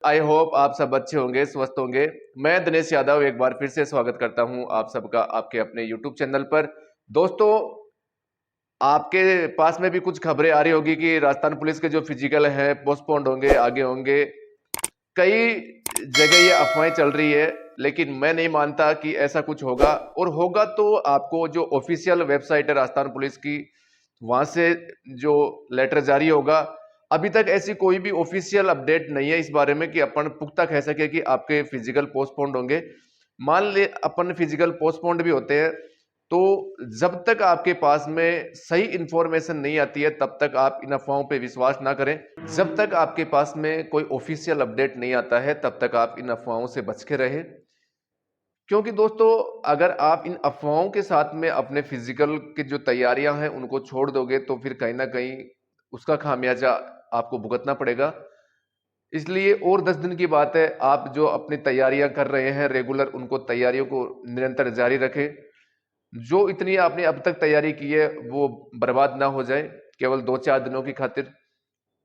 I hope आप सब अच्छे होंगे, स्वस्थ होंगे। मैं दिनेश यादव एक बार फिर से स्वागत करता हूं आप सबका आपके अपने यूट्यूब चैनल पर। दोस्तों, आपके पास में भी कुछ खबरें आ रही होगी कि राजस्थान पुलिस के जो फिजिकल है पोस्टपोन्ड होंगे, आगे होंगे। कई जगह ये अफवाहें चल रही है, लेकिन मैं नहीं मानता कि ऐसा कुछ होगा। और होगा तो आपको जो ऑफिशियल वेबसाइट है राजस्थान पुलिस की, वहां से जो लेटर जारी होगा। अभी तक ऐसी कोई भी ऑफिशियल अपडेट नहीं है इस बारे में कि अपन पुख्ता कह सके कि आपके फिजिकल पोस्टपोन्ड होंगे। मान ले अपन फिजिकल पोस्टपोन्ड भी होते हैं, तो जब तक आपके पास में सही इंफॉर्मेशन नहीं आती है तब तक आप इन अफवाहों पे विश्वास ना करें। जब तक आपके पास में कोई ऑफिशियल अपडेट नहीं आता है तब तक आप इन अफवाहों से बच के रहें। क्योंकि दोस्तों, अगर आप इन अफवाहों के साथ में अपने फिजिकल की जो तैयारियां हैं उनको छोड़ दोगे तो फिर कहीं ना कहीं उसका खामियाजा आपको भुगतना पड़ेगा। इसलिए और 10 दिन की बात है, आप जो अपनी तैयारियां कर रहे हैं रेगुलर, उनको तैयारियों को निरंतर जारी रखें। जो इतनी आपने अब तक तैयारी की है वो बर्बाद ना हो जाए केवल 2-4 दिनों की खातिर।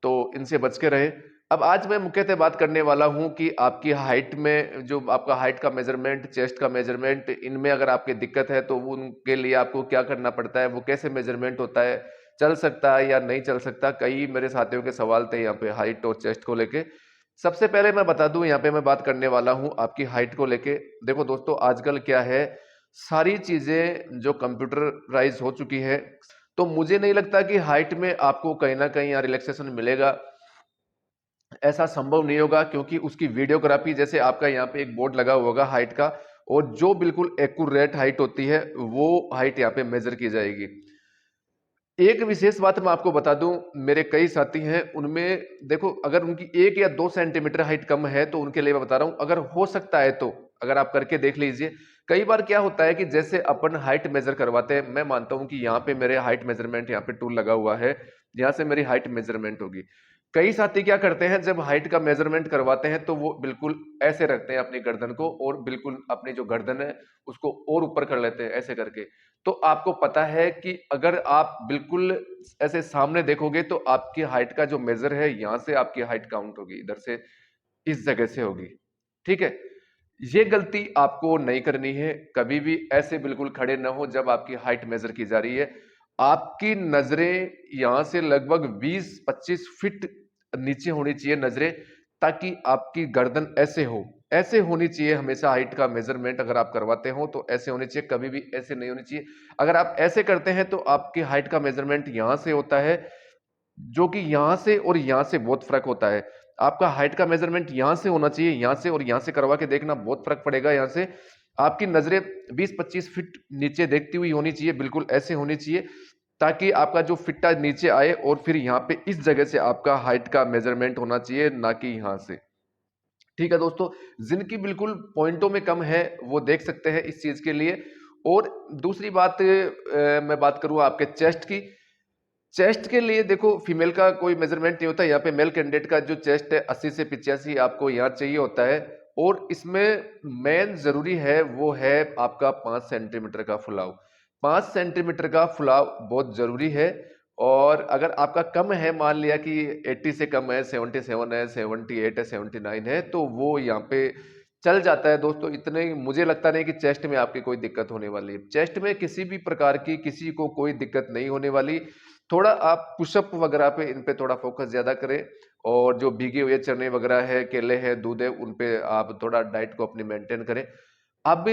तो इनसे बच के रहे। अब आज मैं मुख्यतः बात करने वाला हूं कि आपकी हाइट में, जो आपका हाइट का मेजरमेंट, चेस्ट का मेजरमेंट, इनमें अगर आपकी दिक्कत है तो वो उनके लिए आपको क्या करना पड़ता है, वो कैसे मेजरमेंट होता है, चल सकता है या नहीं चल सकता। कई मेरे साथियों के सवाल थे यहाँ पे हाइट और चेस्ट को लेके। सबसे पहले मैं बता दूं, यहाँ पे मैं बात करने वाला हूं आपकी हाइट को लेके। देखो दोस्तों, आजकल क्या है, सारी चीजें जो कंप्यूटराइज हो चुकी है, तो मुझे नहीं लगता कि हाइट में आपको कहीं ना कहीं यहाँ रिलैक्सेशन मिलेगा। ऐसा संभव नहीं होगा, क्योंकि उसकी वीडियोग्राफी, जैसे आपका यहाँ पे एक बोर्ड लगा होगा हाइट का, और जो बिल्कुल एक्यूरेट हाइट होती है वो हाइट यहाँ पे मेजर की जाएगी। एक विशेष बात मैं आपको बता दूं, मेरे कई साथी हैं, उनमें देखो अगर उनकी 1 या 2 सेंटीमीटर हाइट कम है तो उनके लिए मैं बता रहा हूं, अगर हो सकता है तो अगर आप करके देख लीजिए। कई बार क्या होता है कि जैसे अपन हाइट मेजर करवाते हैं, मैं मानता हूं कि यहाँ पे मेरे हाइट मेजरमेंट, यहाँ पे टूल लगा हुआ है, यहाँ से मेरी हाइट मेजरमेंट होगी। कई साथी क्या करते हैं, जब हाइट का मेजरमेंट करवाते हैं तो वो बिल्कुल ऐसे रखते हैं अपनी गर्दन को, और बिल्कुल अपनी जो गर्दन है उसको और ऊपर कर लेते हैं ऐसे करके। तो आपको पता है कि अगर आप बिल्कुल ऐसे सामने देखोगे तो आपकी हाइट का जो मेजर है, यहां से आपकी हाइट काउंट होगी, इधर से, इस जगह से होगी। ठीक है, ये गलती आपको नहीं करनी है। कभी भी ऐसे बिल्कुल खड़े ना हो जब आपकी हाइट मेजर की जा रही है। आपकी नजरें यहां से लगभग 20-25 फीट नीचे होनी चाहिए नजरें, ताकि आपकी गर्दन ऐसे हो, ऐसे होनी चाहिए हमेशा। हाइट का मेजरमेंट अगर आप करवाते हो तो ऐसे होनी चाहिए, कभी भी ऐसे नहीं होनी चाहिए। अगर आप ऐसे करते हैं तो आपकी हाइट का मेजरमेंट यहां से होता है, जो कि यहां से और यहां से बहुत फर्क होता है। आपका हाइट का मेजरमेंट यहां से होना चाहिए, यहां से और यहां से करवा के देखना, बहुत फर्क पड़ेगा। यहां से आपकी नजरें 20-25 फीट नीचे देखती हुई होनी चाहिए, बिल्कुल ऐसे होनी चाहिए, ताकि आपका जो फिट्टा नीचे आए, और फिर यहाँ पे इस जगह से आपका हाइट का मेजरमेंट होना चाहिए, ना कि यहां से। ठीक है दोस्तों, जिनकी बिल्कुल पॉइंटों में कम है वो देख सकते हैं इस चीज के लिए। और दूसरी बात, मैं बात करूं आपके चेस्ट की। चेस्ट के लिए देखो, फीमेल का कोई मेजरमेंट नहीं होता। यहाँ पे मेल कैंडिडेट का जो चेस्ट है 80 से 85 आपको यहाँ चाहिए होता है। और इसमें मेन जरूरी है वो है आपका 5 सेंटीमीटर का फुलाव। 5 सेंटीमीटर का फुलाव बहुत जरूरी है। और अगर आपका कम है, मान लिया कि 80 से कम है, 77 है, 78 है, 79 है, तो वो यहाँ पे चल जाता है दोस्तों। इतने मुझे लगता नहीं कि चेस्ट में आपकी कोई दिक्कत होने वाली है। चेस्ट में किसी भी प्रकार की किसी को कोई दिक्कत नहीं होने वाली। थोड़ा आप पुशअप वगैरह पे, इन पे थोड़ा फोकस ज्यादा करें। और जो भीगे हुए चने वगैरह है, केले हैं, दूध है, उन पे आप थोड़ा डाइट को अपनी मेंटेन करें। अब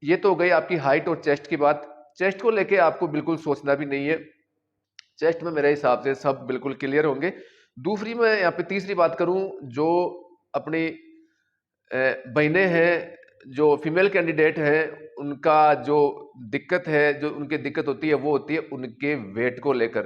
ये तो हो गई आपकी हाइट और चेस्ट की बात। चेस्ट को लेके आपको बिल्कुल सोचना भी नहीं है। चेस्ट में मेरे हिसाब से सब बिल्कुल क्लियर होंगे। दूसरी, मैं यहाँ पे तीसरी बात करूं, जो अपनी बहनें हैं, जो फीमेल कैंडिडेट हैं, उनका जो दिक्कत है, जो उनकी दिक्कत होती है वो होती है उनके वेट को लेकर।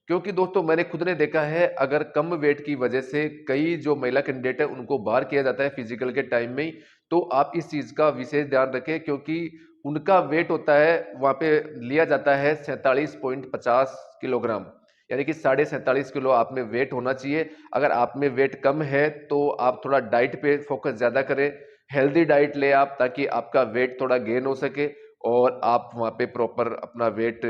क्योंकि दोस्तों, मैंने खुद ने देखा है, अगर कम वेट की वजह से कई जो महिला कैंडिडेट है उनको बाहर किया जाता है फिजिकल के टाइम में ही। तो आप इस चीज का विशेष ध्यान रखें, क्योंकि उनका वेट होता है, वहां पे लिया जाता है 47.50 किलोग्राम, यानी कि 47.5 किलो आप में वेट होना चाहिए। अगर आप में वेट कम है तो आप थोड़ा डाइट पे फोकस ज्यादा करें, हेल्दी डाइट ले आप, ताकि आपका वेट थोड़ा गेन हो सके और आप वहां पे प्रॉपर अपना वेट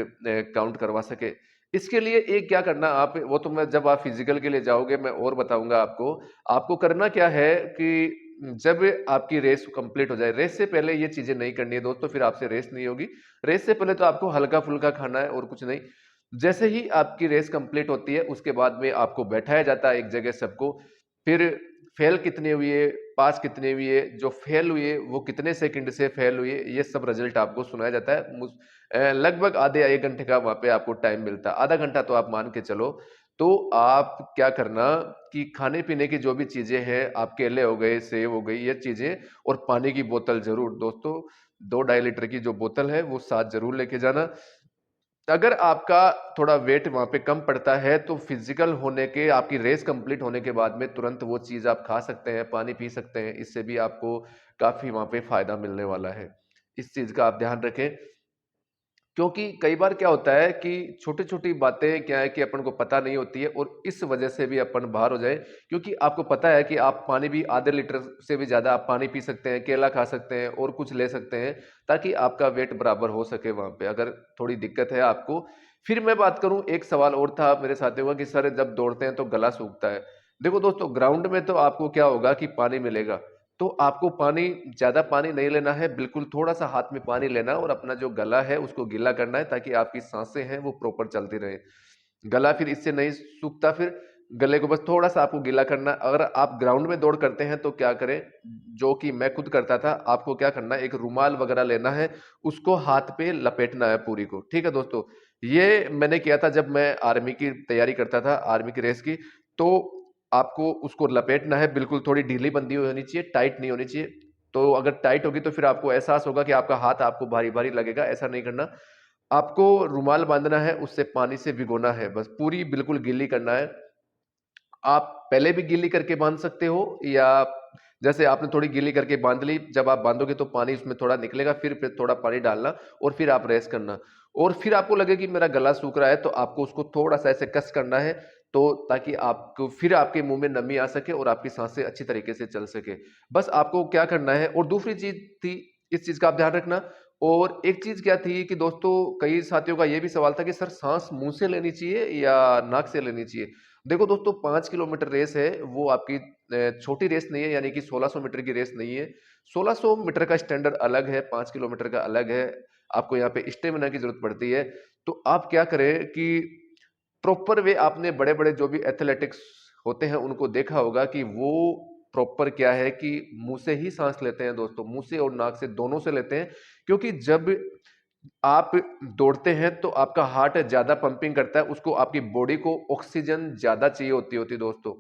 काउंट करवा सके। इसके लिए एक क्या करना आप, वो तो मैं जब आप फिजिकल के लिए जाओगे मैं और बताऊंगा आपको। आपको करना क्या है कि जब आपकी रेस कंप्लीट हो जाए, रेस से पहले ये चीजें नहीं करनी है दोस्तों, फिर आपसे रेस नहीं होगी। रेस से पहले तो आपको हल्का फुल्का खाना है और कुछ नहीं। जैसे ही आपकी रेस कंप्लीट होती है उसके बाद में आपको बैठाया जाता है एक जगह सबको। फिर फेल कितने हुए, पास कितने हुए, जो फेल हुए वो कितने सेकंड से फेल हुए, ये सब रिजल्ट आपको सुनाया जाता है। लगभग आधे या 1 घंटे का वहां पे आपको टाइम मिलता है, आधा घंटा तो आप मान के चलो। तो आप क्या करना कि खाने पीने की जो भी चीजें हैं, आप केले हो गए, सेब हो गई, ये चीजें, और पानी की बोतल जरूर दोस्तों, 2-2.5 लीटर की जो बोतल है वो साथ जरूर लेके जाना। अगर आपका थोड़ा वेट वहां पे कम पड़ता है तो फिजिकल होने के, आपकी रेस कंप्लीट होने के बाद में तुरंत वो चीज आप खा सकते हैं, पानी पी सकते हैं, इससे भी आपको काफी वहां पे फायदा मिलने वाला है। इस चीज का आप ध्यान रखें, क्योंकि कई बार क्या होता है कि छोटी छोटी बातें क्या है कि अपन को पता नहीं होती है और इस वजह से भी अपन बाहर हो जाए। क्योंकि आपको पता है कि आप पानी भी आधे लीटर से भी ज्यादा आप पानी पी सकते हैं, केला खा सकते हैं और कुछ ले सकते हैं, ताकि आपका वेट बराबर हो सके वहां पे, अगर थोड़ी दिक्कत है आपको। फिर मैं बात करूं, एक सवाल और था मेरे साथियों का कि सर जब दौड़ते हैं तो गला सूखता है। देखो दोस्तों, ग्राउंड में तो आपको क्या होगा कि पानी मिलेगा, तो आपको पानी, ज्यादा पानी नहीं लेना है, बिल्कुल थोड़ा सा हाथ में पानी लेना और अपना जो गला है उसको गीला करना है, ताकि आपकी सांसें हैं वो प्रॉपर चलती रहे। गला फिर इससे नहीं सूखता, फिर गले को बस थोड़ा सा आपको गीला करना। अगर आप ग्राउंड में दौड़ करते हैं तो क्या करें, जो कि मैं खुद करता था, आपको क्या करना है, एक रुमाल वगैरह लेना है, उसको हाथ पे लपेटना है पूरी को, ठीक है दोस्तों। ये मैंने किया था जब मैं आर्मी की तैयारी करता था, आर्मी की रेस की। तो आपको उसको लपेटना है, बिल्कुल थोड़ी ढीली बंदी होनी चाहिए, टाइट नहीं होनी चाहिए। तो अगर टाइट होगी तो फिर आपको एहसास होगा कि आपका हाथ आपको भारी भारी लगेगा, ऐसा नहीं करना। आपको रुमाल बांधना है, उससे पानी से भिगोना है, बस पूरी बिल्कुल गीली करना है। आप पहले भी गीली करके बांध सकते हो, या जैसे आपने थोड़ी गीली करके बांध ली, जब आप बांधोगे तो पानी उसमें थोड़ा निकलेगा, फिर थोड़ा पानी डालना और फिर आप रेस्ट करना। और फिर आपको लगे कि मेरा गला सूख रहा है तो आपको उसको थोड़ा सा ऐसे कस करना है, तो ताकि आपको फिर आपके मुंह में नमी आ सके और आपकी सांसें अच्छी तरीके से चल सके। बस आपको क्या करना है। और दूसरी चीज थी, इस चीज का आप ध्यान रखना। और एक चीज क्या थी कि दोस्तों, कई साथियों का यह भी सवाल था कि सर सांस मुंह से लेनी चाहिए या नाक से लेनी चाहिए। देखो दोस्तों, 5 किलोमीटर रेस है, वो आपकी छोटी रेस नहीं है, यानी कि 1600 मीटर की रेस नहीं है। 1600 मीटर का स्टैंडर्ड अलग है, 5 किलोमीटर का अलग है। आपको यहाँ पे स्टेमिना की जरूरत पड़ती है। तो आप क्या करें कि प्रॉपर वे, आपने बड़े बड़े जो भी एथलेटिक्स होते हैं उनको देखा होगा कि वो प्रॉपर क्या है कि मुंह से ही सांस लेते हैं दोस्तों, मुंह से और नाक से, दोनों से लेते हैं। क्योंकि जब आप दौड़ते हैं तो आपका हार्ट ज्यादा पंपिंग करता है, उसको, आपकी बॉडी को ऑक्सीजन ज्यादा चाहिए होती दोस्तों।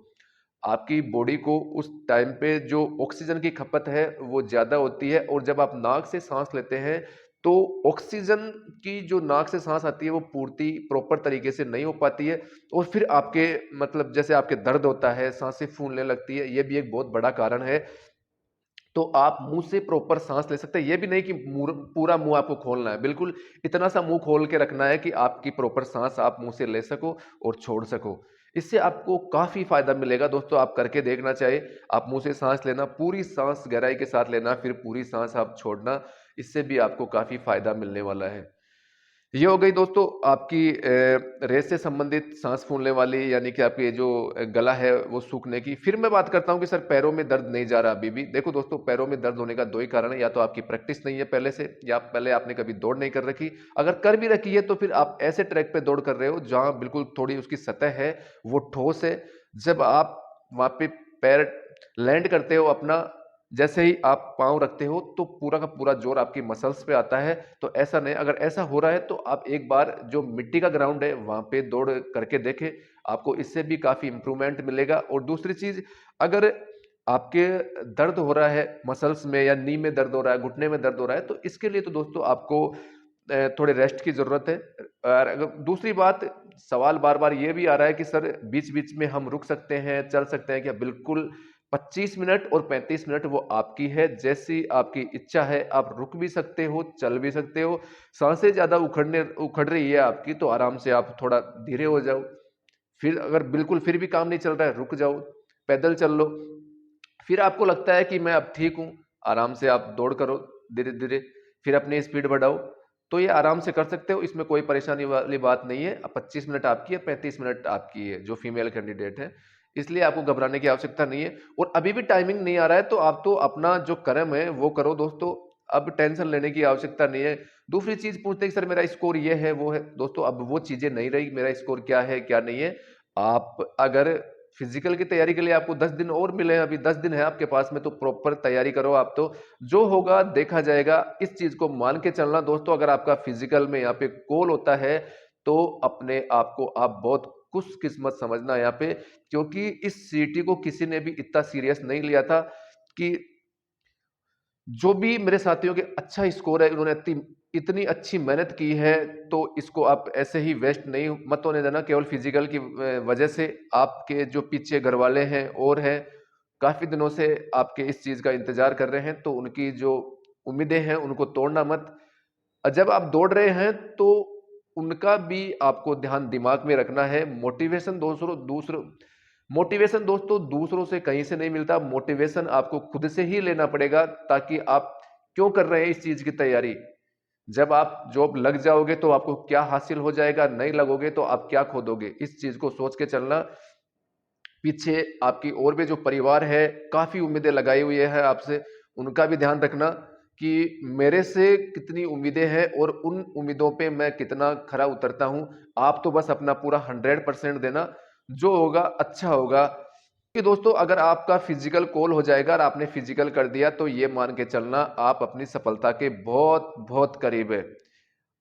आपकी बॉडी को उस टाइम पे जो ऑक्सीजन की खपत है वो ज्यादा होती है। और जब आप नाक से सांस लेते हैं तो ऑक्सीजन की जो नाक से सांस आती है वो पूर्ति प्रॉपर तरीके से नहीं हो पाती है। और फिर आपके, मतलब जैसे आपके दर्द होता है, सांसें फूलने लगती है, ये भी एक बहुत बड़ा कारण है। तो आप मुंह से प्रॉपर सांस ले सकते हैं, ये भी नहीं कि पूरा मुंह आपको खोलना है, बिल्कुल इतना सा मुंह खोल के रखना है कि आपकी प्रॉपर सांस आप मुंह से ले सको और छोड़ सको। इससे आपको काफी फायदा मिलेगा दोस्तों, आप करके देखना चाहिए। आप मुंह से सांस लेना, पूरी सांस गहराई के साथ लेना, फिर पूरी सांस आप छोड़ना, इससे भी आपको काफी फायदा मिलने वाला है। ये हो गई दोस्तों आपकी रेस से संबंधित सांस फूलने वाली, यानी कि आपकी जो गला है वो सूखने की। फिर मैं बात करता हूं कि सर पैरों में दर्द नहीं जा रहा अभी भी। देखो दोस्तों, पैरों में दर्द होने का दो ही कारण है, या तो आपकी प्रैक्टिस नहीं है पहले से, या पहले आपने कभी दौड़ नहीं कर रखी। अगर कर भी रखी है तो फिर आप ऐसे ट्रैक पे दौड़ कर रहे हो जहां बिल्कुल थोड़ी उसकी सतह है वो ठोस है। जब आप वहां पे पैर लैंड करते हो अपना, जैसे ही आप पांव रखते हो तो पूरा का पूरा जोर आपकी मसल्स पे आता है। तो ऐसा नहीं, अगर ऐसा हो रहा है तो आप एक बार जो मिट्टी का ग्राउंड है वहां पे दौड़ करके देखें, आपको इससे भी काफी इंप्रूवमेंट मिलेगा। और दूसरी चीज, अगर आपके दर्द हो रहा है मसल्स में, या नी में दर्द हो रहा है, घुटने में दर्द हो रहा है, तो इसके लिए तो दोस्तों आपको थोड़े रेस्ट की जरूरत है। और अगर दूसरी बात, सवाल बार बार ये भी आ रहा है कि सर बीच बीच में हम रुक सकते हैं, चल सकते हैं क्या? बिल्कुल, 25 मिनट और 35 मिनट वो आपकी है, जैसी आपकी इच्छा है आप रुक भी सकते हो, चल भी सकते हो। सांसें ज्यादा उखड़ रही है आपकी तो आराम से आप थोड़ा धीरे हो जाओ। फिर अगर बिल्कुल फिर भी काम नहीं चल रहा है, रुक जाओ, पैदल चल लो। फिर आपको लगता है कि मैं अब ठीक हूं, आराम से आप दौड़ करो धीरे धीरे, फिर अपनी स्पीड बढ़ाओ। तो ये आराम से कर सकते हो, इसमें कोई परेशानी वाली बात नहीं है। अब 25 मिनट आपकी है, 35 मिनट आपकी है, जो फीमेल कैंडिडेट है, इसलिए आपको घबराने की आवश्यकता नहीं है। और अभी भी टाइमिंग नहीं आ रहा है तो आप तो अपना जो कर्म है वो करो दोस्तों, अब टेंशन लेने की आवश्यकता नहीं है। दूसरी चीज पूछते हैं कि सर मेरा स्कोर ये है वो है, दोस्तों अब वो चीजें नहीं रही, मेरा स्कोर क्या है क्या नहीं है। आप अगर फिजिकल की तैयारी के लिए आपको 10 दिन और मिले हैं, अभी 10 दिन है आपके पास में, तो प्रॉपर तैयारी करो आप। तो जो होगा देखा जाएगा, इस चीज को मान के चलना दोस्तों। अगर आपका फिजिकल में यहाँ पे कॉल होता है तो अपने आप को आप बहुत खुशकिस्मत समझना यहाँ पे, क्योंकि इस सीटी को किसी ने भी इतना सीरियस नहीं लिया था। कि जो भी मेरे साथियों के अच्छा स्कोर है, इन्होंने इतनी अच्छी मेहनत की है, तो इसको आप ऐसे ही वेस्ट नहीं मत होने देना केवल फिजिकल की वजह से। आपके जो पीछे घर वाले हैं और हैं, काफी दिनों से आपके इस चीज का इंतजार कर रहे हैं, तो उनकी जो उम्मीदें हैं उनको तोड़ना मत। जब आप दौड़ रहे हैं तो उनका भी आपको ध्यान दिमाग में रखना है। मोटिवेशन दोस्तों दूसरों से कहीं से नहीं मिलता, मोटिवेशन आपको खुद से ही लेना पड़ेगा। ताकि आप क्यों कर रहे हैं इस चीज की तैयारी, जब आप जॉब लग जाओगे तो आपको क्या हासिल हो जाएगा, नहीं लगोगे तो आप क्या खो दोगे, इस चीज को सोच के चलना। पीछे आपकी और भी जो परिवार है, काफी उम्मीदें लगाई हुई है आपसे, उनका भी ध्यान रखना कि मेरे से कितनी उम्मीदें हैं और उन उम्मीदों पे मैं कितना खरा उतरता हूं। आप तो बस अपना पूरा 100% देना, जो होगा अच्छा होगा। कि दोस्तों अगर आपका फिजिकल कॉल हो जाएगा और आपने फिजिकल कर दिया, तो ये मान के चलना आप अपनी सफलता के बहुत बहुत करीब है।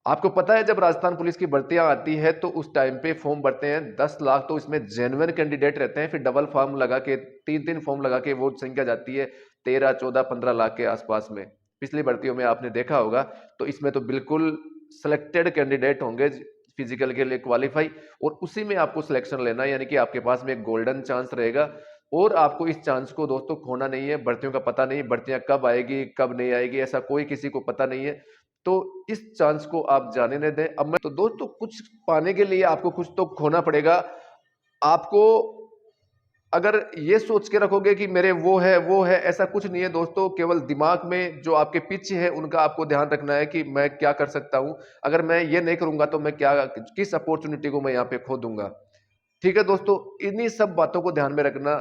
आपको पता है जब राजस्थान पुलिस की भर्तियां आती है तो उस टाइम पे फॉर्म भरते हैं 10 लाख, तो इसमें जेन्युइन कैंडिडेट रहते हैं, फिर डबल फॉर्म लगा के 3-3 फॉर्म लगा के वोट संख्या जाती है 13, 14, 15 लाख के आसपास में। पिछली भर्तियों में आपने देखा होगा। तो इसमें तो बिल्कुल सिलेक्टेड कैंडिडेट होंगे फिजिकल के लिए क्वालिफाई, और उसी में आपको सिलेक्शन लेना है, यानी कि आपके पास में एक गोल्डन चांस रहेगा। और आपको इस चांस को दोस्तों खोना नहीं है। भर्तियों का पता नहीं, भर्तियां कब आएगी कब नहीं आएगी, ऐसा कोई किसी को पता नहीं है। तो इस चांस को आप जाने न दें। अब मैं तो दोस्तों कुछ पाने के लिए आपको कुछ तो खोना पड़ेगा। आपको अगर ये सोच के रखोगे कि मेरे वो है, ऐसा कुछ नहीं है दोस्तों। केवल दिमाग में जो आपके पीछे है उनका आपको ध्यान रखना है कि मैं क्या कर सकता हूं, अगर मैं ये नहीं करूंगा तो मैं क्या, किस अपॉर्चुनिटी को मैं यहाँ पे खो दूंगा। ठीक है दोस्तों, इन्हीं सब बातों को ध्यान में रखना,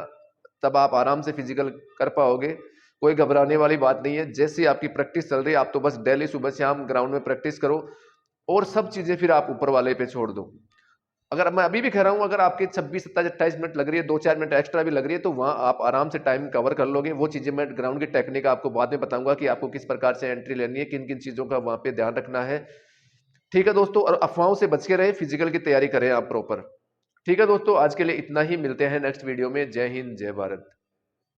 तब आप आराम से फिजिकल कर पाओगे। कोई घबराने वाली बात नहीं है। जैसी आपकी प्रैक्टिस चल रही है, आप तो बस डेली सुबह शाम ग्राउंड में प्रैक्टिस करो, और सब चीजें फिर आप ऊपर वाले पे छोड़ दो। अगर मैं अभी भी कह रहा हूं, अगर आपकी 26, 27, 28 मिनट लग रही है, 2-4 मिनट एक्स्ट्रा भी लग रही है, तो वहां आप आराम से टाइम कवर कर लोगे। वो चीजें मैं ग्राउंड की टेक्निक आपको बाद में बताऊंगा कि आपको किस प्रकार से एंट्री लेनी है, किन किन चीजों का वहां पे ध्यान रखना है। ठीक है दोस्तों, और अफवाहों से बच के रहे, फिजिकल की तैयारी करें आप प्रॉपर। ठीक है दोस्तों, आज के लिए इतना ही, मिलते हैं नेक्स्ट वीडियो में। जय हिंद, जय भारत।